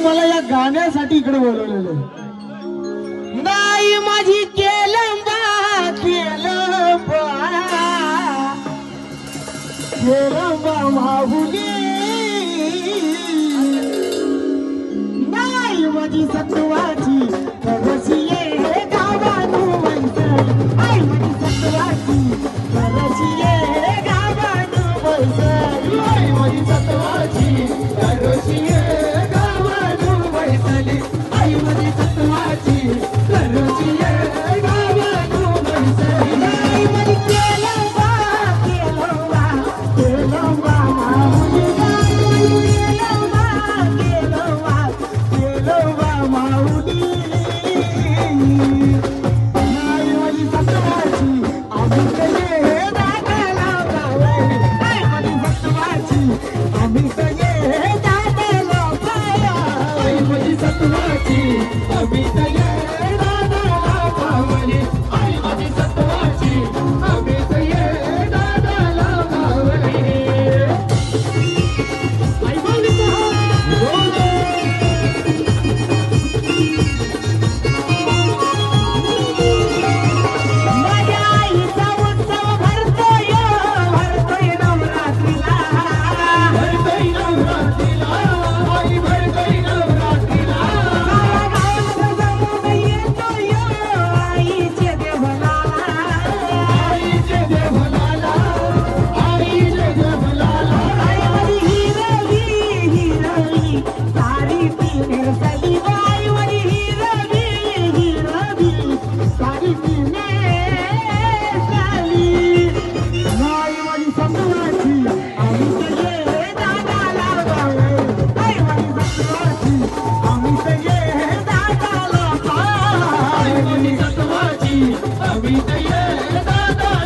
मला या गाण्यासाठी इकडे बोलवलेलं आहे. नाही माझी केलंबा माहुली, नाही माझी सत्वाची रसिये गावानू वैसली, आई माझी सत्वाची रसिये गावानू वैसली, आई माझी सत्वाची रसिये गावानू वैसली, आई माझी सत्वाची रसिये गावानू वैसली. नाही माझी केलंबा माहुली, केलंबा माहुली, नाही माझी सत्वाची आम्ही सगळे दादाला गावली, नाही माझी सत्वाची आम्ही सगळे दादाला गावली, आई माझी सत्वाची आम्ही सगळे दादाला गावली, आई माझी सत्वाची आम्ही सगळे दादाला गावली. आई बोलली माझ्या आईचा उत्सव भरतोय नवरात्रीला, भरतोय नवरात्रीला, आई भरतोय नवरात्रीला, गावात जमून येतोय आईचे देवलाला, आईचे देवलाला, आईचे देवलाला, आई माझी हिरवी हिरवी सारी तिने सली, आई माझी हिरवी हिरवी सारी तिने सली, नाही माझी सत्वाची आम्ही सगळे दादाला गावली, आई माझी सत्वाची आम्ही सगळे दादाला गावली, आई माझी सत्वाची आम्ही सगळे दादाला